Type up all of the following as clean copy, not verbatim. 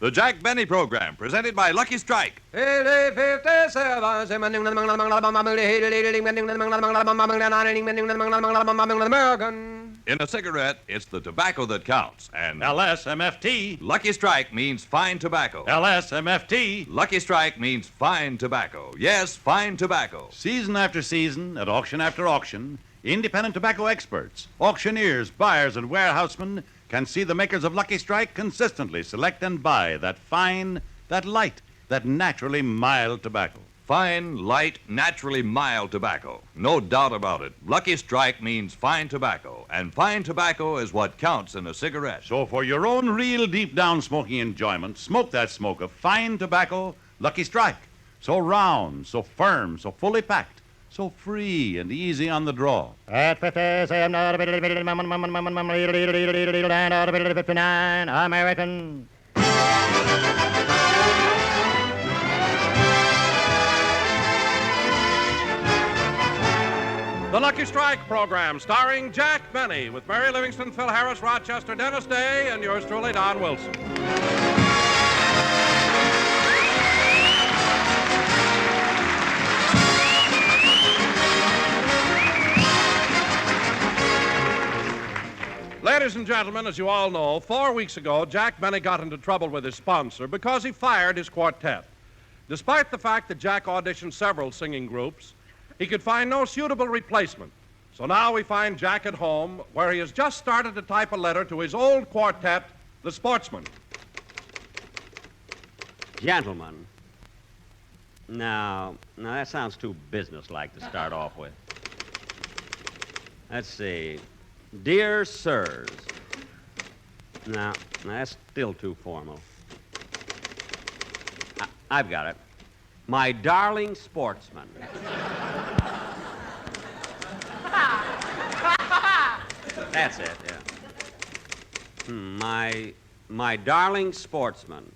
The Jack Benny Program, presented by Lucky Strike. In a cigarette, it's the tobacco that counts, and LSMFT. Lucky Strike means fine tobacco. LSMFT. Lucky Strike means fine tobacco. Yes, fine tobacco. Season after season, at auction after auction, independent tobacco experts, auctioneers, buyers, and warehousemen can see the makers of Lucky Strike consistently select and buy that fine, that light, that naturally mild tobacco. Fine, light, naturally mild tobacco. No doubt about it. Lucky Strike means fine tobacco, and fine tobacco is what counts in a cigarette. So for your own real deep-down smoking enjoyment, smoke that smoke of fine tobacco, Lucky Strike. So round, so firm, so fully packed, so free and easy on the draw. At 50, American. The Lucky Strike program, starring Jack Benny, with Mary Livingston, Phil Harris, Rochester, Dennis Day, and yours truly, Don Wilson. Ladies and gentlemen, as you all know, 4 weeks ago, Jack Benny got into trouble with his sponsor because he fired his quartet. Despite the fact that Jack auditioned several singing groups, he could find no suitable replacement. So now we find Jack at home, where he has just started to type a letter to his old quartet, the Sportsmen. Gentlemen. Now that sounds too businesslike to start off with. Let's see. Dear Sirs. Now that's still too formal. I've got it. My darling sportsman. That's it, yeah. My darling sportsman.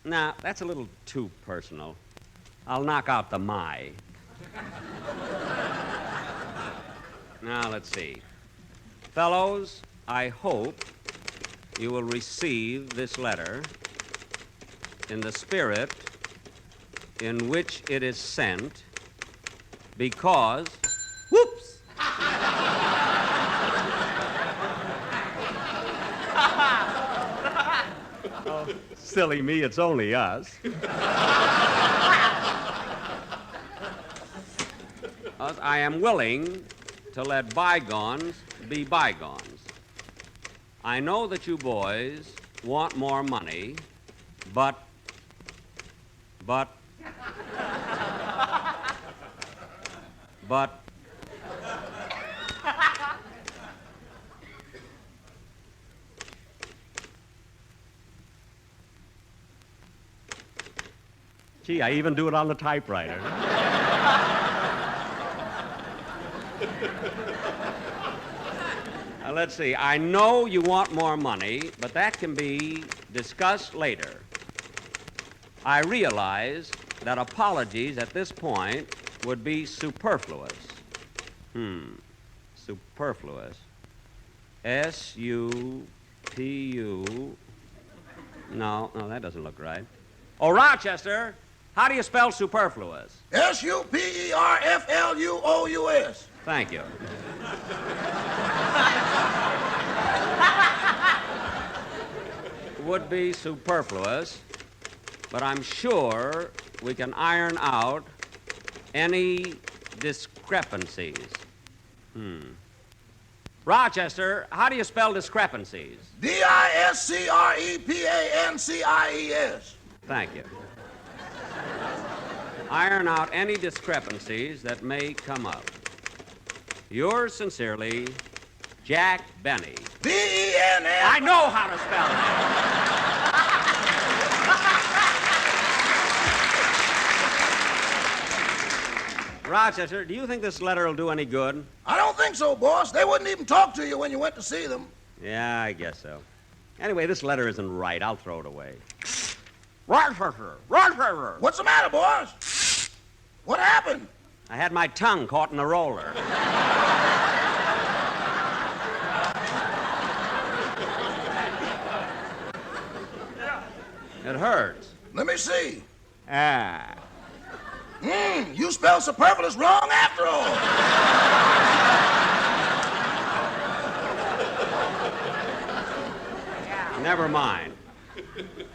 Now, that's a little too personal. I'll knock out the my. Now, let's see. Fellows, I hope you will receive this letter in the spirit in which it is sent, because... Whoops! Oh, silly me, it's only us. I am willing to let bygones be bygones. I know that you boys want more money, but... Gee, I even do it on the typewriter. Now, let's see. I know you want more money, but that can be discussed later. I realize that apologies at this point would be superfluous. Superfluous. S-U-P-U. No, that doesn't look right. Oh, Rochester, how do you spell superfluous? S-U-P-E-R-F-L-U-O-U-S. Thank you. Would be superfluous, but I'm sure we can iron out any discrepancies. Rochester, how do you spell discrepancies? D-I-S-C-R-E-P-A-N-C-I-E-S. Thank you. Iron out any discrepancies that may come up. Yours sincerely, Jack Benny. B-E-N-N. I know how to spell that. Rochester, do you think this letter will do any good? I don't think so, boss. They wouldn't even talk to you when you went to see them. Yeah, I guess so. Anyway, this letter isn't right. I'll throw it away. Rochester! What's the matter, boss? What happened? I had my tongue caught in the roller. It hurts. Let me see. Ah. You spelled superfluous wrong after all. Never mind.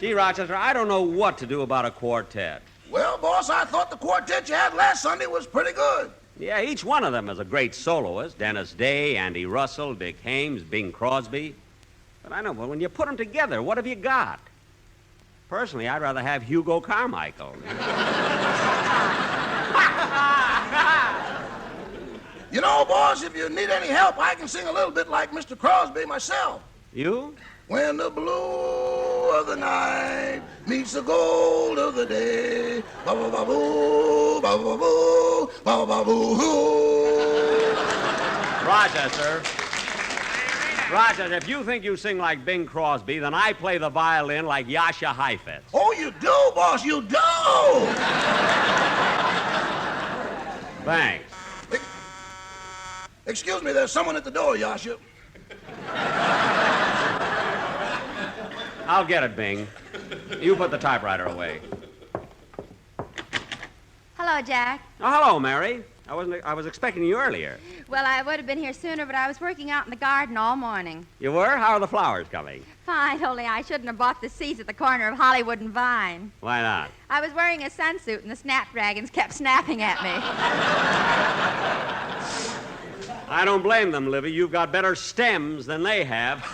Gee, Rochester, I don't know what to do about a quartet. Well, boss, I thought the quartet you had last Sunday was pretty good. Yeah, each one of them is a great soloist. Dennis Day, Andy Russell, Dick Hames, Bing Crosby. But I know, but when you put them together, what have you got? Personally, I'd rather have Hugo Carmichael. You know, boss, if you need any help, I can sing a little bit like Mr. Crosby myself. You? When the blue of the night meets the gold of the day, ba-ba-ba-boo, ba-ba-ba-boo, ba-ba-ba-boo. Rochester, if you think you sing like Bing Crosby, then I play the violin like Yasha Heifetz. Oh, you do, boss, you do! Thanks. Excuse me, there's someone at the door, Yasha. I'll get it, Bing. You put the typewriter away. Hello, Jack. Oh, hello, Mary. I was expecting you earlier. Well, I would have been here sooner, but I was working out in the garden all morning. You were? How are the flowers coming? Fine, only I shouldn't have bought the seeds at the corner of Hollywood and Vine. Why not? I was wearing a sunsuit, and the snapdragons kept snapping at me. I don't blame them, Livy. You've got better stems than they have.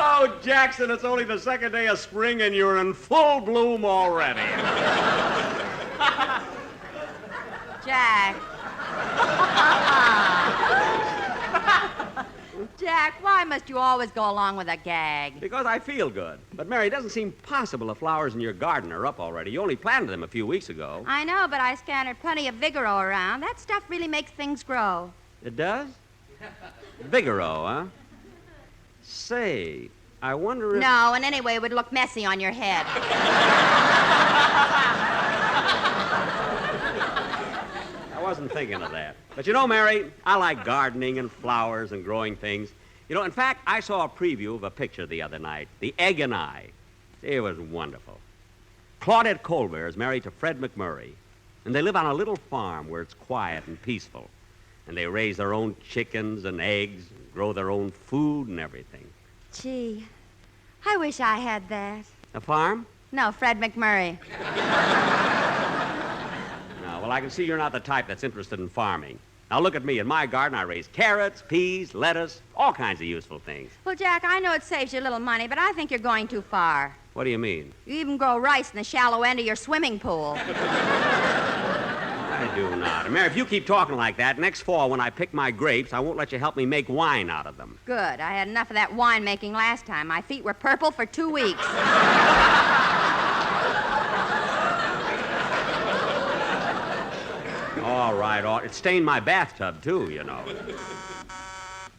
Oh, Jackson, it's only the second day of spring, and you're in full bloom already. Jack. Jack, why must you always go along with a gag? Because I feel good. But, Mary, it doesn't seem possible the flowers in your garden are up already. You only planted them a few weeks ago. I know, but I scattered plenty of Vigoro around. That stuff really makes things grow. It does? Vigoro, huh? Say, I wonder if... No, and anyway, it would look messy on your head. I wasn't thinking of that. But you know, Mary, I like gardening and flowers and growing things. You know, in fact, I saw a preview of a picture the other night, The Egg and I. It was wonderful. Claudette Colbert is married to Fred McMurray, and they live on a little farm where it's quiet and peaceful. And they raise their own chickens and eggs, and grow their own food and everything. Gee, I wish I had that. A farm? No, Fred McMurray. No, well, I can see you're not the type that's interested in farming. Now, look at me. In my garden, I raise carrots, peas, lettuce, all kinds of useful things. Well, Jack, I know it saves you a little money, but I think you're going too far. What do you mean? You even grow rice in the shallow end of your swimming pool. I do not. And Mary, if you keep talking like that, next fall when I pick my grapes, I won't let you help me make wine out of them. Good. I had enough of that wine making last time. My feet were purple for 2 weeks. All right. It stained my bathtub, too, you know.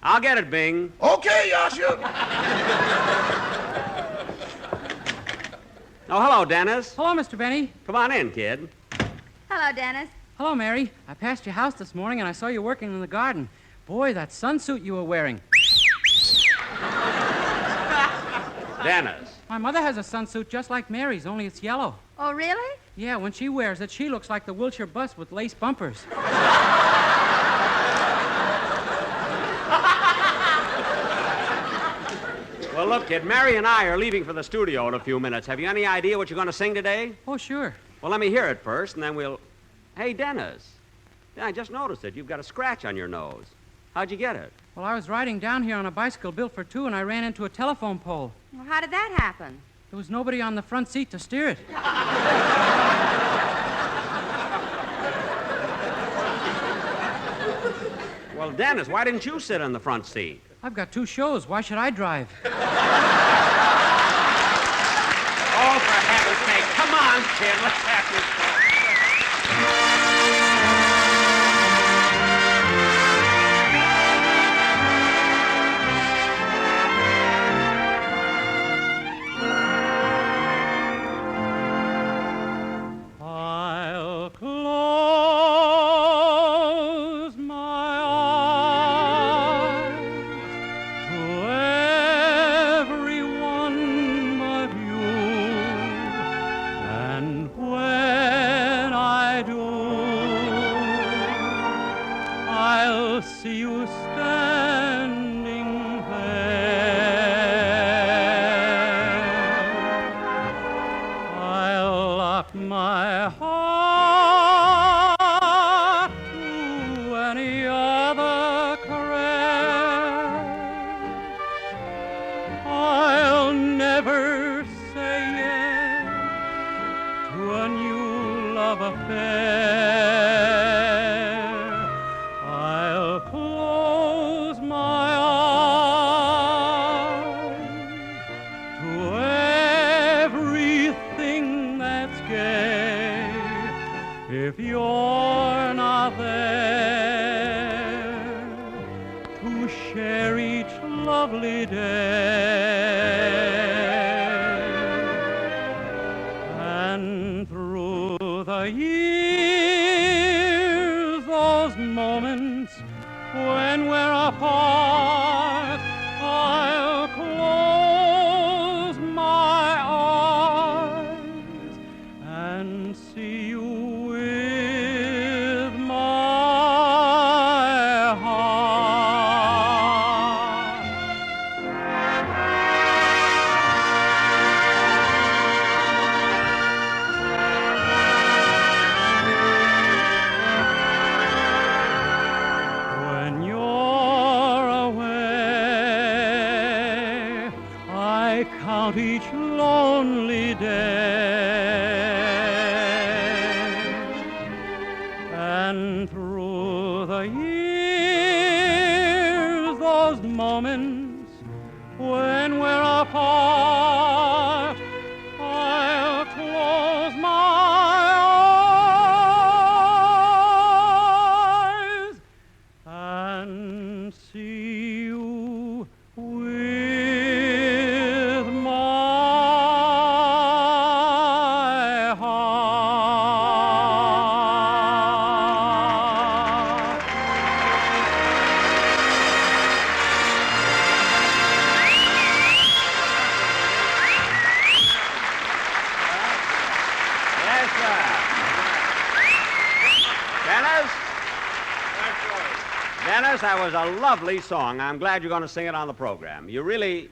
I'll get it, Bing. Okay, Yasha. Oh, hello, Dennis. Hello, Mr. Benny. Come on in, kid. Hello, Dennis. Hello, Mary. I passed your house this morning and I saw you working in the garden. Boy, that sunsuit you were wearing. Dennis. My mother has a sunsuit just like Mary's, only it's yellow. Oh, really? Yeah, when she wears it, she looks like the Wilshire bus with lace bumpers. Well, look, kid, Mary and I are leaving for the studio in a few minutes. Have you any idea what you're going to sing today? Oh, sure. Well, let me hear it first, and then we'll... Hey, Dennis. Yeah, I just noticed it. You've got a scratch on your nose. How'd you get it? Well, I was riding down here on a bicycle built for two, and I ran into a telephone pole. Well, how did that happen? There was nobody on the front seat to steer it. Well, Dennis, why didn't you sit in the front seat? I've got 2 shows. Why should I drive? Oh, for heaven's sake. Come on, kid. Let's have this talk. I'll close my eyes to every affair. I'll close my eyes to everything that's gay. If you're not there to share each lovely day, and through the years, those moments when we're apart, I'll close my eyes and see you with my heart. When you're away, I count each lonely day, and through the years, those moments when we're apart, I'll close my eyes and see you with my heart. Yes, sir. Dennis? Dennis, that was a lovely song. I'm glad you're going to sing it on the program. You really...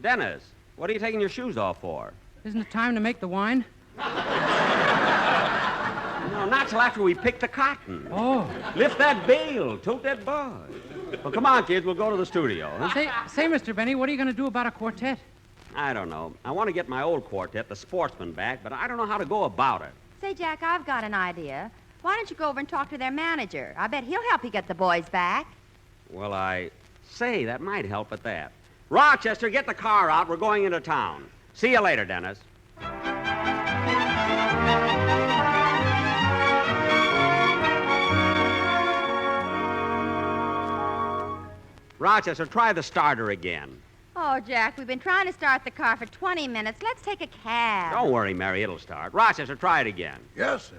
Dennis, what are you taking your shoes off for? Isn't it time to make the wine? No, not till after we pick the cotton. Oh. Lift that bale, tote that bud. Well, come on, kids, we'll go to the studio. Huh? Say, Mr. Benny, what are you going to do about a quartet? I don't know. I want to get my old quartet, the Sportsmen, back, but I don't know how to go about it. Say, Jack, I've got an idea. Why don't you go over and talk to their manager? I bet he'll help you get the boys back. Well, say, that might help at that. Rochester, get the car out. We're going into town. See you later, Dennis. Rochester, try the starter again. Oh, Jack, we've been trying to start the car for 20 minutes. Let's take a cab. Don't worry, Mary, it'll start. Rochester, try it again. Yes, sir.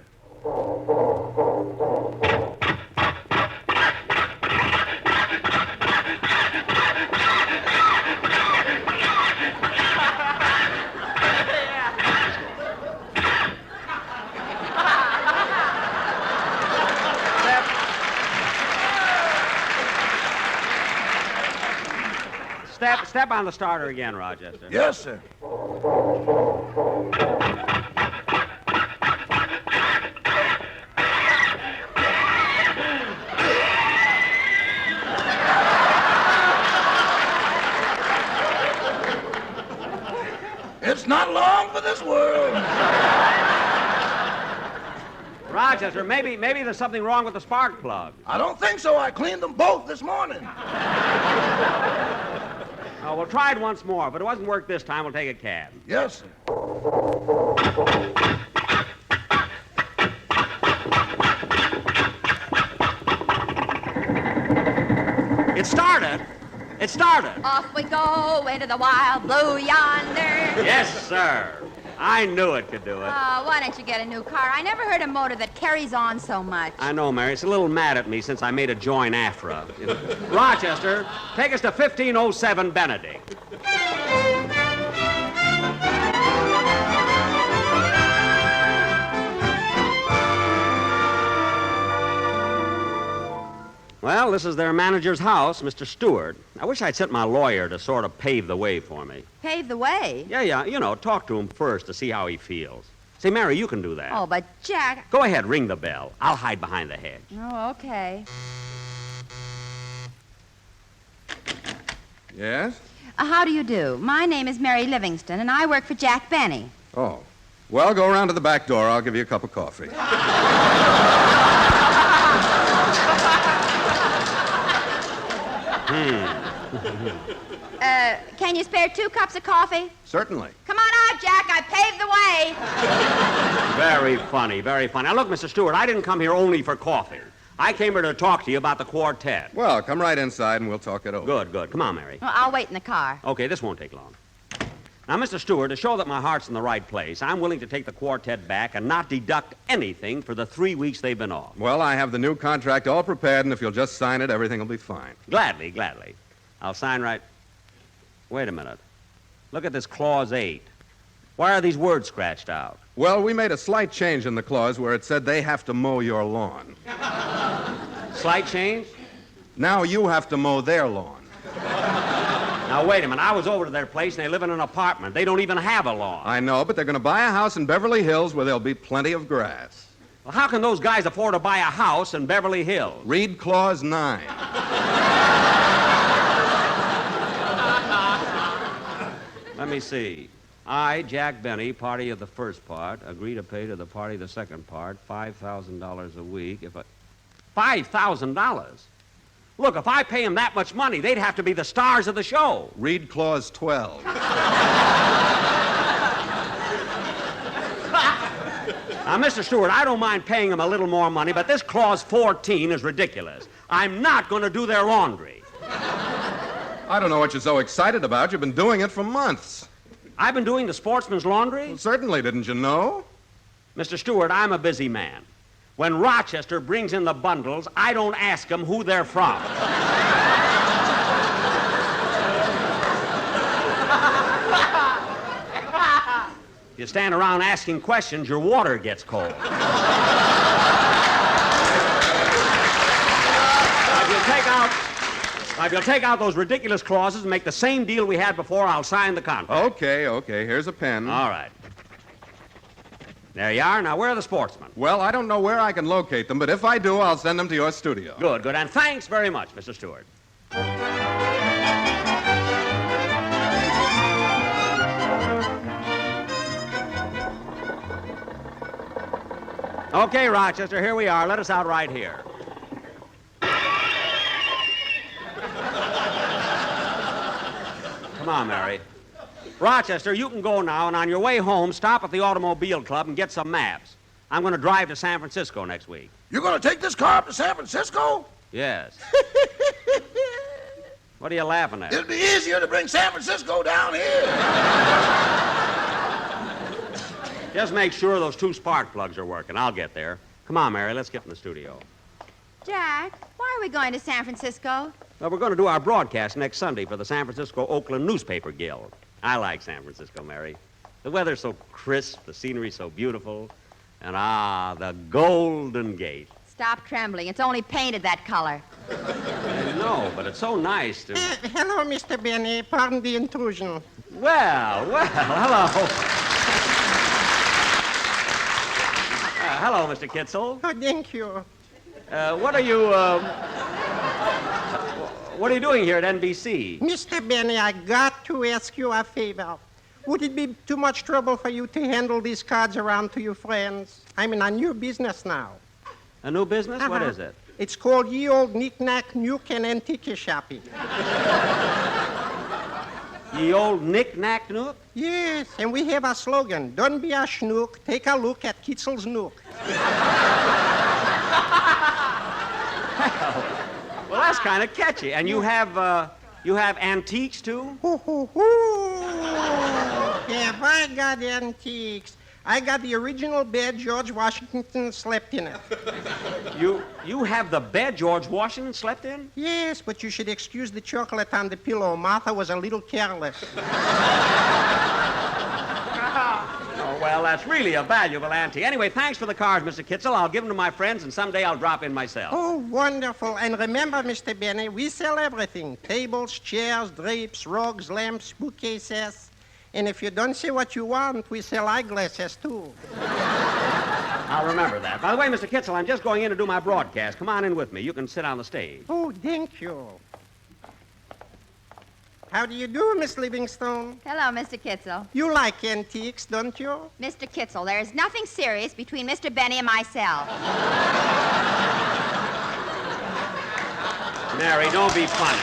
Step on the starter again, Rochester. Yes, sir. It's not long for this world. Rochester, maybe there's something wrong with the spark plug. I don't think so. I cleaned them both this morning. Oh, we'll try it once more. If it doesn't work this time, we'll take a cab. Yes, sir. It started. It started. Off we go into the wild blue yonder. Yes, sir. I knew it could do it. Oh, why don't you get a new car? I never heard a motor that carries on so much. I know, Mary. It's a little mad at me since I made a join Afra. Rochester, take us to 1507 Benedict. Well, this is their manager's house, Mr. Stewart. I wish I'd sent my lawyer to sort of pave the way for me. Pave the way? Yeah, you know, talk to him first to see how he feels. Say, Mary, you can do that. Oh, but Jack... Go ahead, ring the bell. I'll hide behind the hedge. Oh, okay. Yes? How do you do? My name is Mary Livingston, and I work for Jack Benny. Oh. Well, go around to the back door. I'll give you a cup of coffee. Can you spare 2 cups of coffee? Certainly. Come on out, Jack. I paved the way. Very funny, very funny. Now, look, Mr. Stewart, I didn't come here only for coffee. I came here to talk to you about the quartet. Well, come right inside and we'll talk it over. Good, good. Come on, Mary. Well, I'll wait in the car. Okay, this won't take long. Now, Mr. Stewart, to show that my heart's in the right place, I'm willing to take the quartet back and not deduct anything for the 3 weeks they've been off. Well, I have the new contract all prepared, and if you'll just sign it, everything will be fine. Gladly, gladly. I'll sign right... Wait a minute. Look at this Clause 8. Why are these words scratched out? Well, we made a slight change in the clause where it said they have to mow your lawn. Slight change? Now you have to mow their lawn. Now, wait a minute. I was over to their place, and they live in an apartment. They don't even have a lawn. I know, but they're going to buy a house in Beverly Hills where there'll be plenty of grass. Well, how can those guys afford to buy a house in Beverly Hills? Read Clause 9. Let me see. I, Jack Benny, party of the first part, agree to pay to the party the second part $5,000 a week if I... $5,000? Look, if I pay them that much money, they'd have to be the stars of the show. Read Clause 12. Now, Mr. Stewart, I don't mind paying them a little more money, but this Clause 14 is ridiculous. I'm not going to do their laundry. I don't know what you're so excited about. You've been doing it for months. I've been doing the Sportsman's laundry? Well, certainly, didn't you know? Mr. Stewart, I'm a busy man. When Rochester brings in the bundles, I don't ask them who they're from. You stand around asking questions, your water gets cold. If you'll take out those ridiculous clauses and make the same deal we had before, I'll sign the contract. Okay. Here's a pen. All right. There you are. Now, where are the sportsmen? Well, I don't know where I can locate them, but if I do, I'll send them to your studio. Good, good. And thanks very much, Mr. Stewart. Okay, Rochester, here we are. Let us out right here. Come on, Mary. Rochester, you can go now, and on your way home, stop at the Automobile Club and get some maps. I'm going to drive to San Francisco next week. You're going to take this car up to San Francisco? Yes. What are you laughing at? It'll be easier to bring San Francisco down here. Just make sure those 2 spark plugs are working. I'll get there. Come on, Mary, let's get in the studio. Jack, why are we going to San Francisco? Well, we're going to do our broadcast next Sunday for the San Francisco-Oakland Newspaper Guild. I like San Francisco, Mary. The weather's so crisp, the scenery's so beautiful, and the Golden Gate. Stop trembling. It's only painted that color. I know, but it's so nice to... Hello, Mr. Benny. Pardon the intrusion. Well, hello. Hello, Mr. Kitzel. Oh, thank you. What are you doing here at NBC? Mr. Benny, I got to ask you a favor. Would it be too much trouble for you to handle these cards around to your friends? I'm in a new business now. A new business? What is it? It's called Ye Old Knick-Knack Nuke and Antique Shopping. Ye Old Knick-Knack Nook? Yes, and we have a slogan. Don't be a schnook. Take a look at Kitzel's Nook. Well, that's kind of catchy. And you have antiques, too? Have I got antiques? I got the original bed George Washington slept in it. You have the bed George Washington slept in? Yes, but you should excuse the chocolate on the pillow. Martha was a little careless. Oh, well, that's really a valuable antique. Anyway, thanks for the cards, Mr. Kitzel. I'll give them to my friends, and someday I'll drop in myself. Oh, wonderful. And remember, Mr. Benny, we sell everything. Tables, chairs, drapes, rugs, lamps, bookcases. And if you don't say what you want, we sell eyeglasses, too. I'll remember that. By the way, Mr. Kitzel, I'm just going in to do my broadcast. Come on in with me. You can sit on the stage. Oh, thank you. How do you do, Miss Livingstone? Hello, Mr. Kitzel. You like antiques, don't you? Mr. Kitzel, there is nothing serious between Mr. Benny and myself. Mary, don't be funny.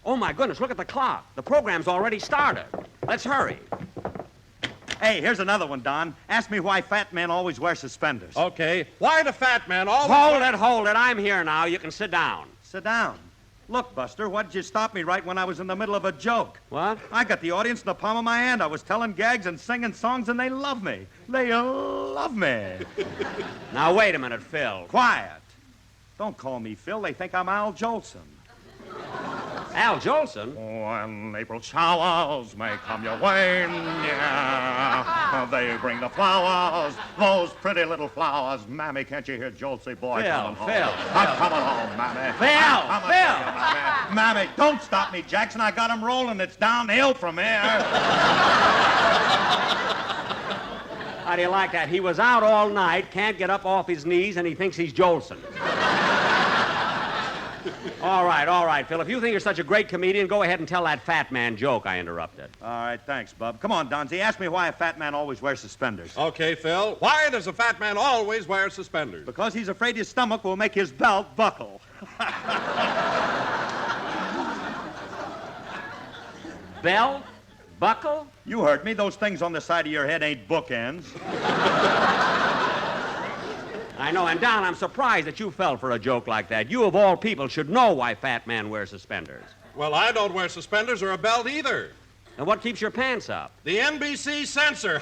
Oh, my goodness, look at the clock. The program's already started. Let's hurry. Hey, here's another one, Don. Ask me why fat men always wear suspenders. Okay. Why do fat men always... Hold it. I'm here now. You can sit down. Sit down. Look, Buster, why did you stop me right when I was in the middle of a joke? What? I got the audience in the palm of my hand. I was telling gags and singing songs, and they love me. They love me. Now, wait a minute, Phil. Quiet. Don't call me Phil. They think I'm Al Jolson. Al Jolson? When April showers may come your way, yeah, they bring the flowers, those pretty little flowers. Mammy, can't you hear Joel say, boy, coming home? I'm coming home, Mammy. Phil! Mammy, don't stop me, Jackson. I got him rolling. It's downhill from here. How do you like that? He was out all night, can't get up off his knees, and he thinks he's Jolson. All right, Phil. If you think you're such a great comedian, go ahead and tell that fat man joke I interrupted. All right, thanks, Bub. Come on, Donzie. Ask me why a fat man always wears suspenders. Okay, Phil. Why does a fat man always wear suspenders? Because he's afraid his stomach will make his belt buckle. Belt? Buckle? You heard me. Those things on the side of your head ain't bookends. I know, and Don, I'm surprised that you fell for a joke like that. You, of all people, should know why fat men wear suspenders. Well, I don't wear suspenders or a belt either. And what keeps your pants up? The NBC censor.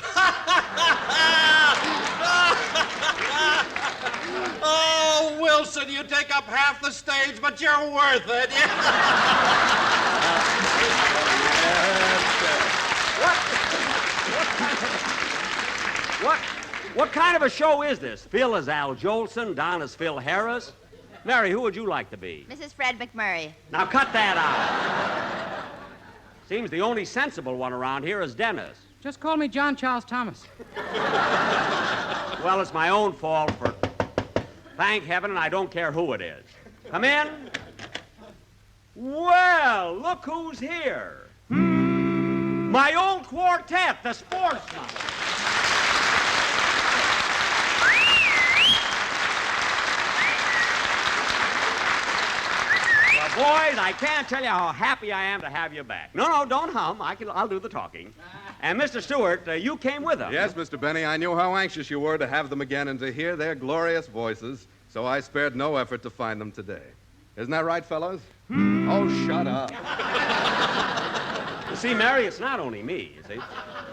Oh, Wilson, you take up half the stage, but you're worth it. What kind of a show is this? Phil is Al Jolson, Don is Phil Harris. Mary, who would you like to be? Mrs. Fred McMurray. Now cut that out. Seems the only sensible one around here is Dennis. Just call me John Charles Thomas. Well, it's my own fault for... Thank heaven, and I don't care who it is. Come in. Well, look who's here. My old quartet, the Sportsmen. Boys, I can't tell you how happy I am to have you back. No, don't hum. I'll do the talking. And Mr. Stewart, you came with us. Yes, Mr. Benny, I knew how anxious you were to have them again and to hear their glorious voices, so I spared no effort to find them today. Isn't that right, fellows? Oh, shut up. You see, Mary, it's not only me, you see.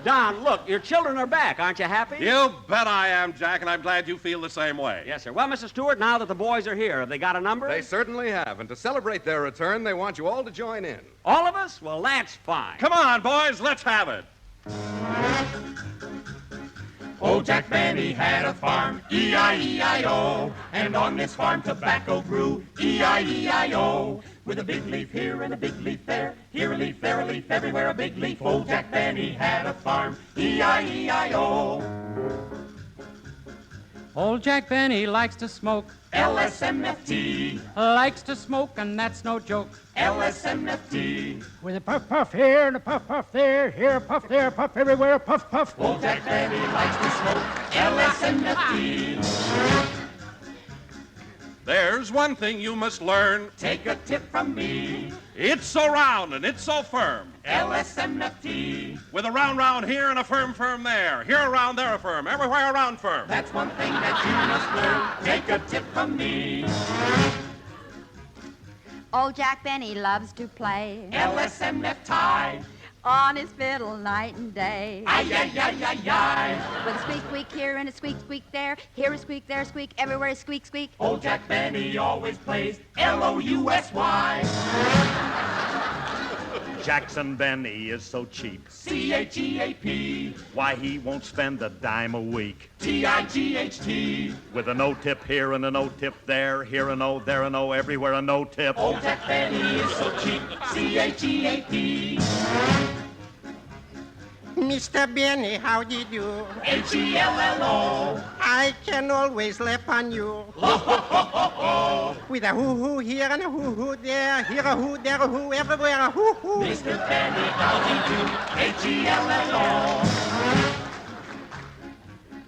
Don, look, your children are back. Aren't you happy? You bet I am, Jack, and I'm glad you feel the same way. Yes, sir. Well, Mr. Stewart, now that the boys are here, have they got a number? They certainly have, and to celebrate their return, they want you all to join in. All of us? Well, that's fine. Come on, boys, let's have it. Old Jack Benny had a farm, E-I-E-I-O, and on this farm tobacco grew, E-I-E-I-O. With a big leaf here and a big leaf there, here a leaf, there a leaf, everywhere a big leaf. Old Jack Benny had a farm, E-I-E-I-O. Old Jack Benny likes to smoke. L-S-M-F-T. Likes to smoke, and that's no joke. L-S-M-F-T. With a puff puff here and a puff puff there, here a puff there, a puff everywhere, a puff puff. Old Jack Benny likes to smoke L-S-M-F-T. There's one thing you must learn. Take a tip from me. It's so round and it's so firm. L-S-M-F-T. With a round here and a firm there. Here a round, there a firm. Everywhere a round firm. That's one thing that you must learn. Take a tip from me. Old Jack Benny loves to play L-S-M-F-Tie. on his fiddle night and day. Ay-yi-yi-yi-yi. With a squeak, squeak here and a squeak, squeak there. Here a squeak, there a squeak, everywhere a squeak, squeak. Old Jack Benny always plays L-O-U-S-Y. Jackson Benny is so cheap. C-H-E-A-P. Why, he won't spend a dime a week. T-I-G-H-T. With a no-tip here and a no-tip there, here a no, there a no, everywhere a no-tip. Old Jack Benny is so cheap. C-H-E-A-P. Mr. Benny, how do you do? H-E-L-L-O. I can always laugh on you. With a hoo-hoo here and a hoo-hoo there. Here a hoo, there a hoo, everywhere a hoo-hoo. Mr. Benny, how do you do? H-E-L-L-O.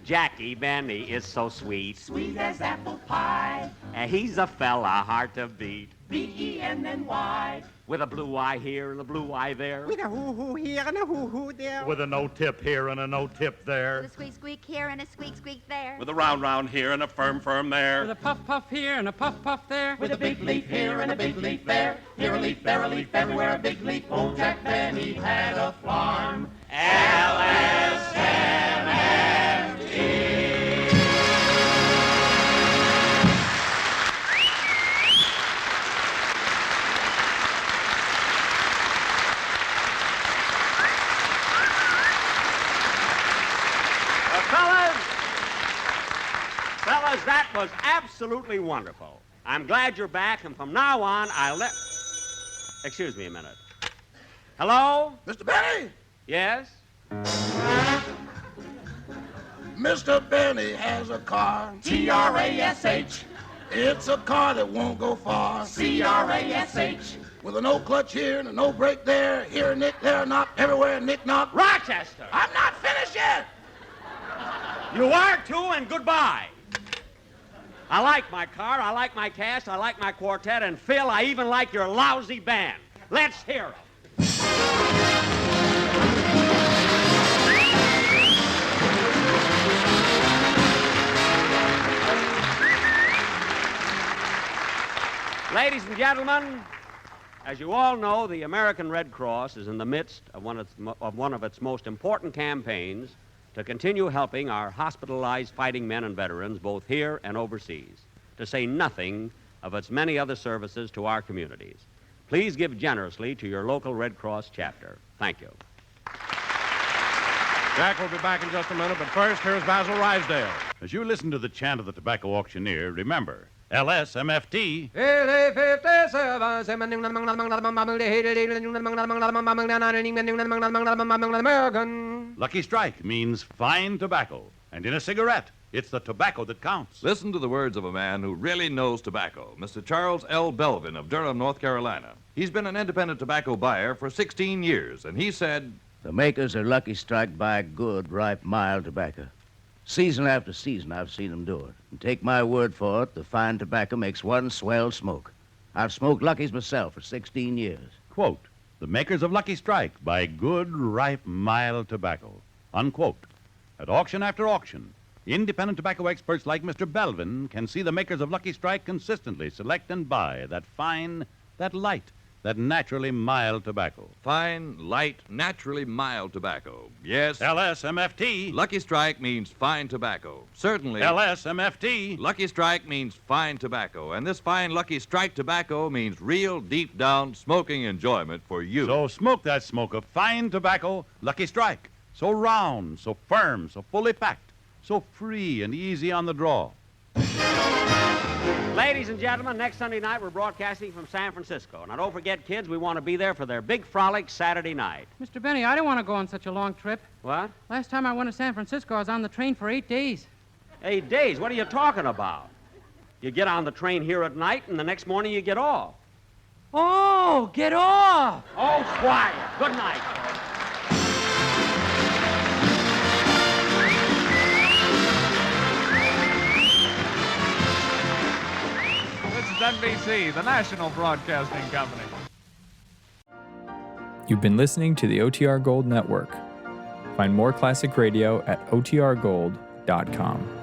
Jackie Benny is so sweet. Sweet as apple pie. And he's a fella hard to beat. B-E-N-N-Y. With a blue eye here and a blue eye there. With a hoo-hoo here and a hoo-hoo there. With a no-tip here and a no-tip there. With a squeak squeak here and a squeak squeak there. With a round here and a firm there. With a puff puff here and a puff puff there. With a big leaf here and a big leaf there. Here a leaf, there a leaf, everywhere a big leaf. Old Jack Benny had a farm. L-S-M-F-T. Fellas, that was absolutely wonderful. I'm glad you're back, and from now on, I'll let... Excuse me a minute. Hello? Mr. Benny? Yes? Mr. Benny has a car. T-R-A-S-H. It's a car that won't go far. C-R-A-S-H. With a no clutch here and a no brake there. Here a nick, there a knock, everywhere a nick knock. Rochester! I'm not finished yet. You are too, and goodbye. I like my car, I like my cast, I like my quartet, and Phil, I even like your lousy band. Let's hear 'em. Ladies and gentlemen, as you all know, the American Red Cross is in the midst of one of its most important campaigns to continue helping our hospitalized fighting men and veterans both here and overseas, to say nothing of its many other services to our communities. Please give generously to your local Red Cross chapter. Thank you. Jack will be back in just a minute, but first, here's Basil Rysdale. As you listen to the chant of the tobacco auctioneer, remember, LSMFT. Lucky Strike means fine tobacco. And in a cigarette, it's the tobacco that counts. Listen to the words of a man who really knows tobacco, Mr. Charles L. Belvin of Durham, North Carolina. He's been an independent tobacco buyer for 16 years, and he said, "The makers of Lucky Strike buy good, ripe, mild tobacco. Season after season, I've seen them do it. And take my word for it, the fine tobacco makes one swell smoke. I've smoked Lucky's myself for 16 years. Quote, the makers of Lucky Strike buy good, ripe, mild tobacco. Unquote. At auction after auction, independent tobacco experts like Mr. Belvin can see the makers of Lucky Strike consistently select and buy that fine, that light, that naturally mild tobacco. fine, light, naturally mild tobacco. Yes, LSMFT. Lucky Strike means fine tobacco. Certainly. LSMFT. Lucky Strike means fine tobacco, and this fine Lucky Strike tobacco means real, deep-down smoking enjoyment for you. So smoke that smoke of fine tobacco, Lucky Strike. So round, so firm, so fully packed, so free and easy on the draw. Ladies and gentlemen, next Sunday night we're broadcasting from San Francisco. Now, don't forget, kids, we want to be there for their big frolic Saturday night. Mr. Benny, I don't want to go on such a long trip. What? Last time I went to San Francisco, I was on the train for 8 days. 8 days? What are you talking about? You get on the train here at night, and the next morning you get off. Oh, get off! Oh, quiet. Good night. NBC, the national broadcasting company. You've been listening to the OTR Gold Network. Find more classic radio at otrgold.com.